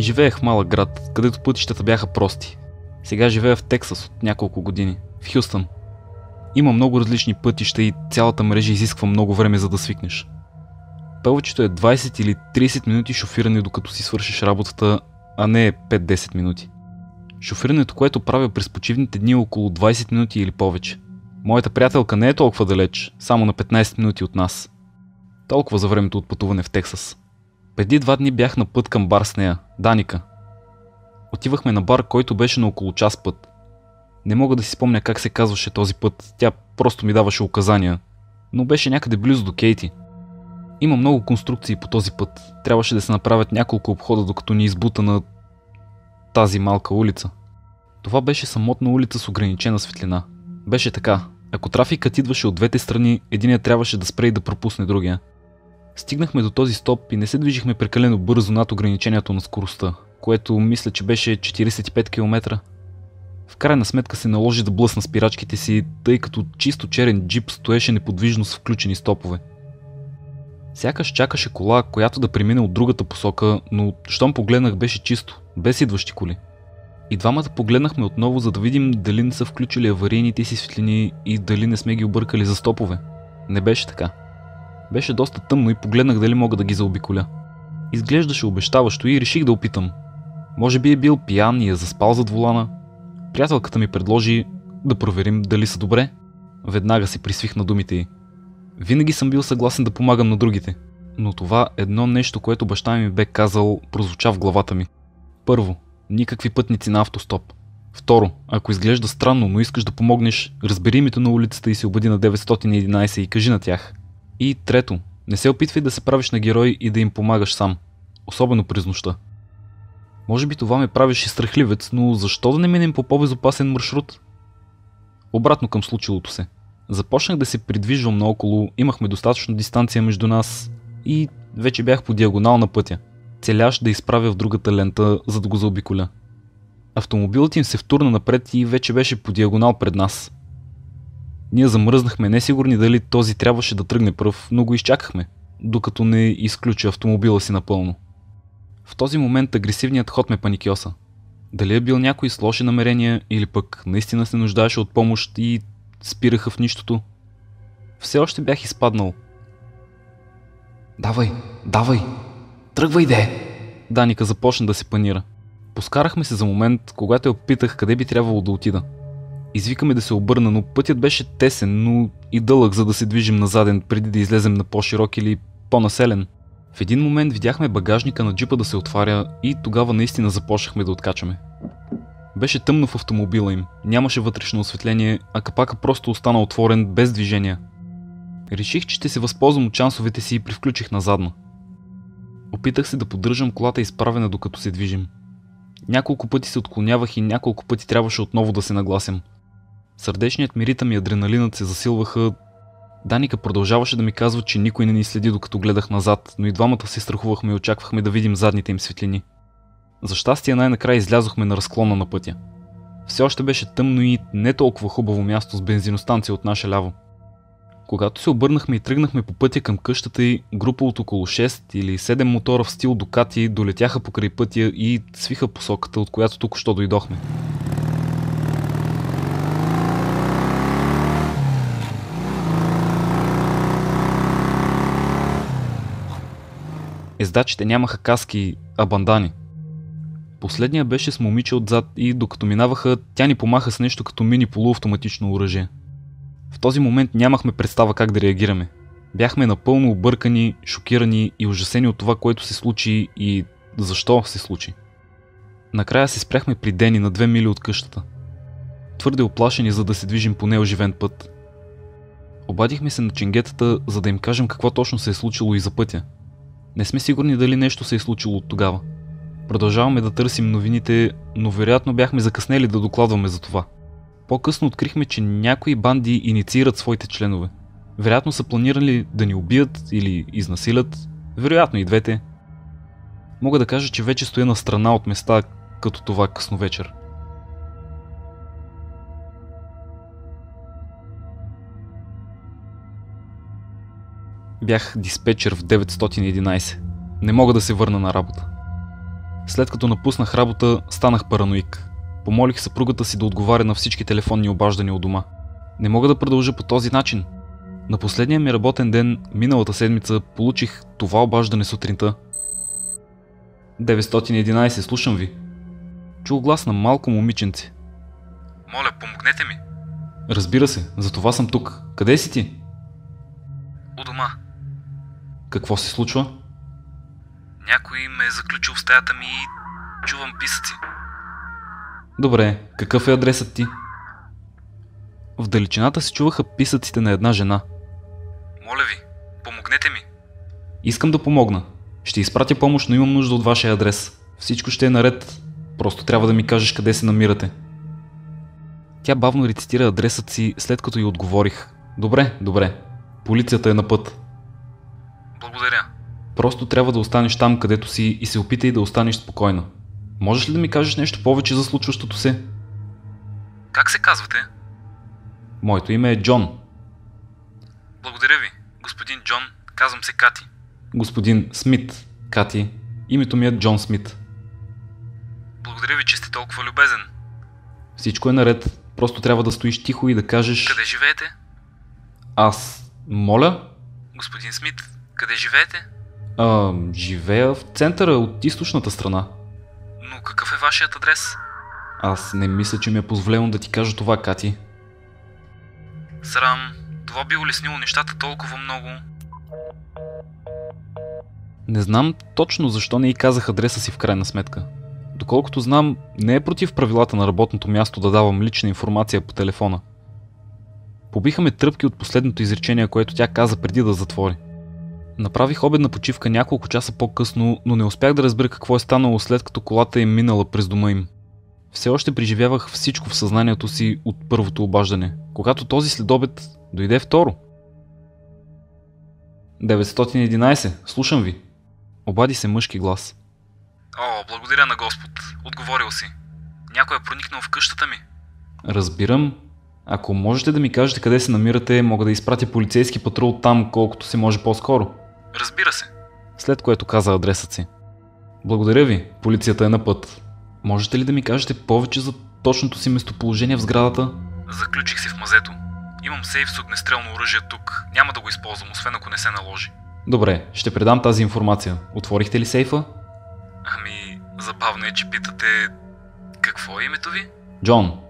Живеех в малък град, където пътищата бяха прости. Сега живея в Тексас от няколко години, в Хюстън. Има много различни пътища и цялата мрежа изисква много време за да свикнеш. Повечето е 20 или 30 минути шофиране докато си свършиш работата, а не 5-10 минути. Шофирането, което правя през почивните дни е около 20 минути или повече. Моята приятелка не е толкова далеч, само на 15 минути от нас. Толкова за времето от пътуване в Тексас. Преди 2 дни бях на път към бар с нея, Даника. Отивахме на бар, който беше на около час път. Не мога да си спомня как се казваше този път, тя просто ми даваше указания, но беше някъде близо до Кейти. Има много конструкции по този път, трябваше да се направят няколко обхода докато ни избута на тази малка улица. Това беше самотна улица с ограничена светлина. Беше така, ако трафикът идваше от двете страни, единият трябваше да спре и да пропусне другия. Стигнахме до този стоп и не се движихме прекалено бързо над ограничението на скоростта, което мисля, че беше 45 км. В крайна сметка се наложи да блъсна спирачките си, тъй като чисто черен джип стоеше неподвижно с включени стопове. Сякаш чакаше кола, която да премине от другата посока, но щом погледнах беше чисто, без идващи коли. И двамата погледнахме отново, за да видим дали не са включили аварийните си светлини и дали не сме ги объркали за стопове. Не беше така. Беше доста тъмно и погледнах дали мога да ги заобиколя. Изглеждаше обещаващо и реших да опитам. Може би е бил пиян и е заспал зад волана. Приятелката ми предложи да проверим дали са добре. Веднага си присвих на думите й. Винаги съм бил съгласен да помагам на другите, но това едно нещо, което баща ми бе казал, прозвуча в главата ми. Първо, никакви пътници на автостоп. Второ, ако изглежда странно, но искаш да помогнеш, разбери името на улицата и се обади на 911 и кажи на тях. И трето, не се опитвай да се правиш на герой и да им помагаш сам, особено през нощта. Може би това ме правеше страхливец, но защо да не минем по по-безопасен маршрут? Обратно към случилото се. Започнах да се придвижвам наоколо, имахме достатъчно дистанция между нас и вече бях по диагонал на пътя, целящ да изправя в другата лента, за да го заобиколя. Автомобилът им се втурна напред и вече беше по диагонал пред нас. Ние замръзнахме, несигурни дали този трябваше да тръгне пръв, но го изчакахме, докато не изключи автомобила си напълно. В този момент агресивният ход ме паникьоса. Дали е бил някой с лоши намерения или пък наистина се нуждаеше от помощ и спираха в нищото. Все още бях изпаднал. Давай, тръгвай де! Даника започна да се панира. Поскарахме се за момент, когато я попитах къде би трябвало да отида. Извикаме да се обърна, но пътят беше тесен, но и дълъг, за да се движим на заден, преди да излезем на по-широк или по-населен. В един момент видяхме багажника на джипа да се отваря и тогава наистина започнахме да откачаме. Беше тъмно в автомобила им, нямаше вътрешно осветление, а капака просто остана отворен без движение. Реших, че ще се възползвам от шансовете си и привключих на задна. Опитах се да поддържам колата изправена докато се движим. Няколко пъти се отклонявах и няколко пъти трябваше отново да се нагласям. Сърдечният ми ритъм и адреналинът се засилваха. Даника продължаваше да ми казва, че никой не ни следи докато гледах назад, но и двамата се страхувахме и очаквахме да видим задните им светлини. За щастие най-накрая излязохме на разклона на пътя. Все още беше тъмно и не толкова хубаво място с бензиностанция от наше ляво. Когато се обърнахме и тръгнахме по пътя към къщата й, група от около 6 или 7 мотора в стил Дукати долетяха покрай пътя и свиха посоката, от която току-що дойдохме. Ездачите нямаха каски, а бандани. Последния беше с момиче отзад и докато минаваха, тя ни помаха с нещо като мини полуавтоматично оръжие. В този момент нямахме представа как да реагираме. Бяхме напълно объркани, шокирани и ужасени от това, което се случи и защо се случи. Накрая се спряхме при Дени на 2 мили от къщата. Твърде оплашени, за да се движим по неоживен път. Обадихме се на ченгетата, за да им кажем какво точно се е случило и за пътя. Не сме сигурни дали нещо се е случило от тогава. Продължаваме да търсим новините, но вероятно бяхме закъснели да докладваме за това. По-късно открихме, че някои банди инициират своите членове. Вероятно са планирали да ни убият или изнасилят, вероятно и двете. Мога да кажа, че вече стоя на страна от места като това късно вечер. Бях диспетчер в 911. Не мога да се върна на работа. След като напуснах работа, станах параноик. Помолих съпругата си да отговаря на всички телефонни обаждания от дома. Не мога да продължа по този начин. На последния ми работен ден, миналата седмица, получих това обаждане сутринта. 911, слушам ви. Чух глас на малко момиченце. Моля, помогнете ми. Разбира се, за това съм тук. Къде си ти? У дома. Какво се случва? Някой ме е заключил в стаята ми и чувам писъци. Добре, какъв е адресът ти? В далечината се чуваха писъците на една жена. Моля ви, помогнете ми. Искам да помогна. Ще изпратя помощ, но имам нужда от вашия адрес. Всичко ще е наред. Просто трябва да ми кажеш къде се намирате. Тя бавно рецитира адресът си, след като й отговорих. Добре. Полицията е на път. Благодаря. Просто трябва да останеш там, където си и се опитай да останеш спокойна. Можеш ли да ми кажеш нещо повече за случващото се? Как се казвате? Моето име е Джон. Благодаря ви, господин Джон. Казвам се Кати. Господин Смит, Кати. Името ми е Джон Смит. Благодаря ви, че сте толкова любезен. Всичко е наред. Просто трябва да стоиш тихо и да кажеш... Къде живеете? Аз... Моля? Господин Смит, къде живеете? Живея в центъра от източната страна. Но какъв е вашият адрес? Аз не мисля, че ми е позволено да ти кажа това, Кати. Срам, това би улеснило нещата толкова много. Не знам точно защо не й казах адреса си в крайна сметка. Доколкото знам, не е против правилата на работното място да давам лична информация по телефона. Побиха ме тръпки от последното изречение, което тя каза преди да затвори. Направих обедна почивка няколко часа по-късно, но не успях да разбера какво е станало след като колата е минала през дома им. Все още преживявах всичко в съзнанието си от първото обаждане, когато този следобед дойде второ. 911, слушам ви. Обади се мъжки глас. О, благодаря на Господ. Отговорил си. Някой е проникнал в къщата ми. Разбирам. Ако можете да ми кажете къде се намирате, мога да изпратя полицейски патрул там, колкото се може по-скоро. Разбира се. След което каза адресът си. Благодаря ви, полицията е на път. Можете ли да ми кажете повече за точното си местоположение в сградата? Заключих се в мазето. Имам сейф с огнестрелно оръжие тук. Няма да го използвам, освен ако не се наложи. Добре, ще предам тази информация. Отворихте ли сейфа? Ами, забавно е, че питате... Какво е името ви? Джон.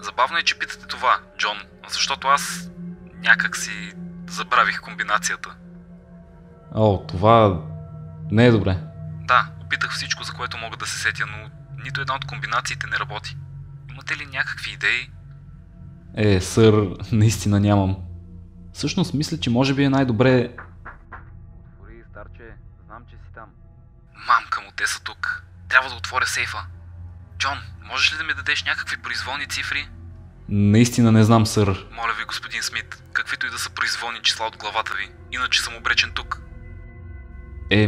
Забавно е, че питате това, Джон, защото аз някак си забравих комбинацията. О, това не е добре. Да, опитах всичко, за което мога да се сетя, но нито една от комбинациите не работи. Имате ли някакви идеи? Сър, наистина нямам. Всъщност мисля, че може би е най-добре... Отвори, старче, знам, че си там. Мамка му, те са тук. Трябва да отворя сейфа. Джон, можеш ли да ми дадеш някакви произволни цифри? Наистина не знам, сър. Моля ви, господин Смит, каквито и да са произволни числа от главата ви, иначе съм обречен тук.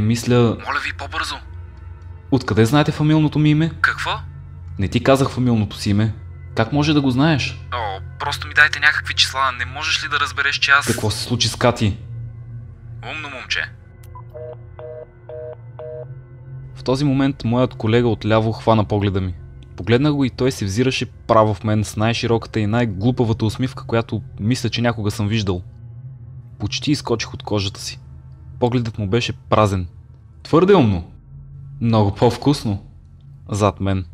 Мисля... Моля ви, по-бързо. Откъде знаете фамилното ми име? Какво? Не ти казах фамилното си име. Как може да го знаеш? О, просто ми дайте някакви числа, не можеш ли да разбереш, че аз... Какво се случи с Кати? Умно момче. В този момент моят колега отляво хвана погледа ми. Погледнах го и той се взираше право в мен с най-широката и най-глупавата усмивка, която мисля, че някога съм виждал. Почти изкочих от кожата си. Погледът му беше празен. Твърде умно. Много по-вкусно. Зад мен.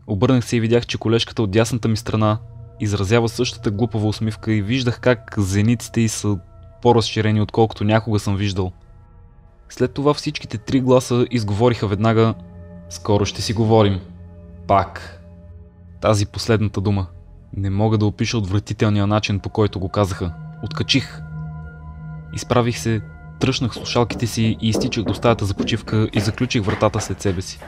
Обърнах се и видях, че колежката от дясната ми страна изразява същата глупава усмивка и виждах как зениците й са по-разширени, отколкото някога съм виждал. След това всичките три гласа изговориха веднага: скоро ще си говорим. Пак. Тази последната дума. Не мога да опиша отвратителния начин, по който го казаха. Откачих. Изправих се, тръщнах слушалките си и изтичах до стаята за почивка и заключих вратата след себе си.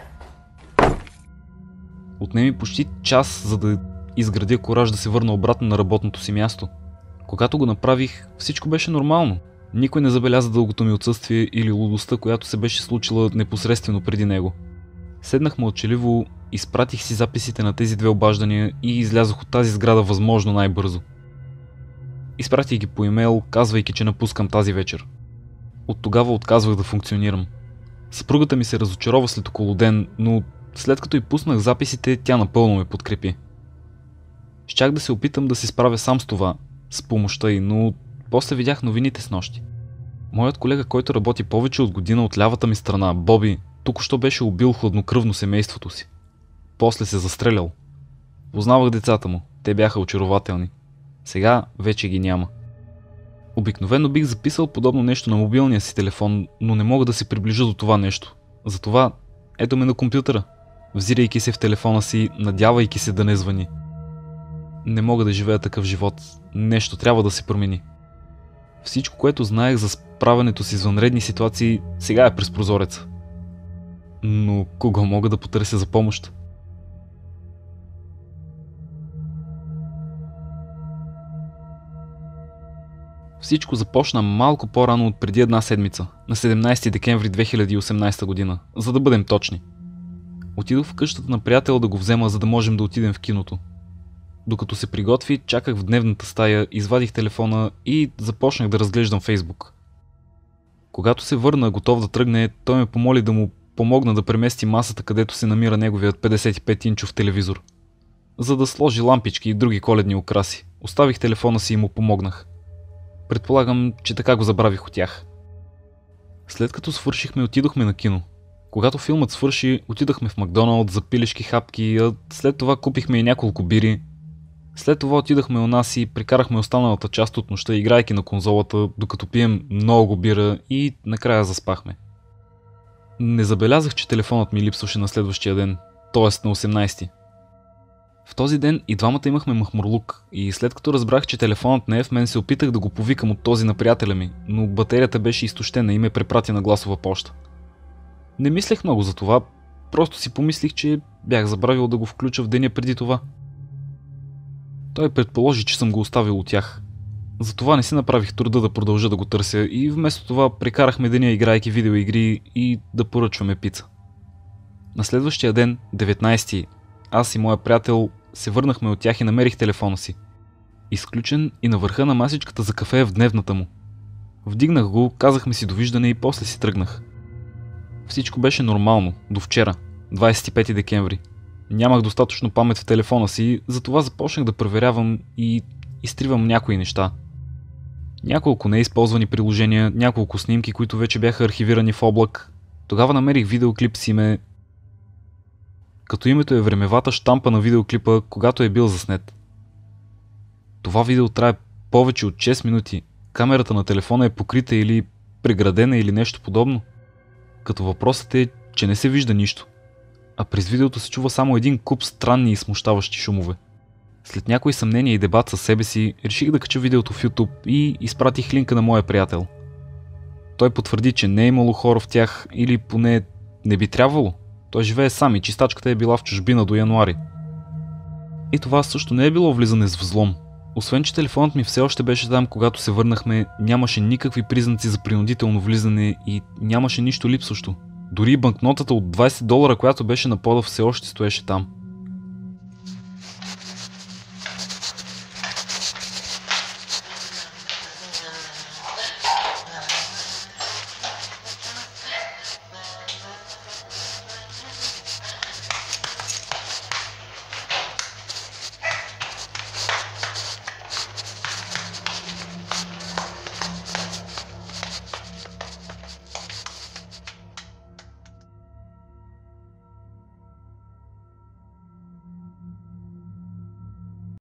Отнеми почти час, за да изградя кураж да се върна обратно на работното си място. Когато го направих, всичко беше нормално. Никой не забеляза дългото ми отсъствие или лудостта, която се беше случила непосредствено преди него. Седнах мълчаливо, изпратих си записите на тези две обаждания и излязох от тази сграда възможно най-бързо. Изпратих ги по имейл, казвайки, че напускам тази вечер. От тогава отказвах да функционирам. Съпругата ми се разочарова след около ден, но След като й пуснах записите, тя напълно ме подкрепи. Щях да се опитам да се справя сам с това, с помощта й, но после видях новините снощи. Моят колега, който работи повече от година от лявата ми страна, Боби, току-що беше убил хладнокръвно семейството си. После се застрелял. Познавах децата му, те бяха очарователни. Сега вече ги няма. Обикновено бих записал подобно нещо на мобилния си телефон, но не мога да се приближа до това нещо. Затова ето ме на компютъра, взирайки се в телефона си, надявайки се да не звъни. Не мога да живея такъв живот. Нещо трябва да се промени. Всичко, което знаех за справянето с извънредни ситуации, сега е през прозореца. Но кого мога да потърся за помощ? Всичко започна малко по-рано от преди една седмица, на 17 декември 2018 година, за да бъдем точни. Отидох в къщата на приятел да го взема, за да можем да отидем в киното. Докато се приготви, чаках в дневната стая, извадих телефона и започнах да разглеждам Фейсбук. Когато се върна, готов да тръгне, той ме помоли да му помогна да премести масата, където се намира неговият 55-инчов телевизор. За да сложи лампички и други коледни украси. Оставих телефона си и му помогнах. Предполагам, че така го забравих от тях. След като свършихме, отидохме на кино. Когато филмът свърши, отидохме в Макдоналд за пилешки хапки, а след това купихме и няколко бири. След това отидахме у нас и прекарахме останалата част от нощта, играйки на конзолата, докато пием много бира и накрая заспахме. Не забелязах, че телефонът ми липсваше на следващия ден, т.е. на 18-ти. В този ден и двамата имахме махмурлук и след като разбрах, че телефонът не е в мен, се опитах да го повикам от този на приятеля ми, но батерията беше изтощена и ме препрати на гласова поща. Не мислех много за това, просто си помислих, че бях забравил да го включа в деня преди това. Той предположи, че съм го оставил от тях. Затова не си направих труда да продължа да го търся и вместо това прекарахме деня играйки видеоигри и да поръчваме пица. На следващия ден, 19-ти, аз и моя приятел се върнахме от тях и намерих телефона си. Изключен и на върха на масичката за кафе в дневната му. Вдигнах го, казахме си довиждане и после си тръгнах. Всичко беше нормално, до вчера, 25 декември. Нямах достатъчно памет в телефона си, затова започнах да проверявам и изтривам някои неща. Няколко неизползвани приложения, няколко снимки, които вече бяха архивирани в облак. Тогава намерих видеоклип с име, като името е времевата щампа на видеоклипа, когато е бил заснет. Това видео трае повече от 6 минути. Камерата на телефона е покрита или преградена или нещо подобно. Като въпросът е, че не се вижда нищо. А през видеото се чува само един куп странни и смущаващи шумове. След някои съмнения и дебат със себе си, реших да кача видеото в YouTube и изпратих линка на моя приятел. Той потвърди, че не е имало хора в тях или поне не би трябвало. Той живее сам и чистачката е била в чужбина до януари. И това също не е било влизане с взлом. Освен, че телефонът ми все още беше там, когато се върнахме, нямаше никакви признаци за принудително влизане и нямаше нищо липсващо. Дори банкнотата от $20, която беше на пода, все още стоеше там.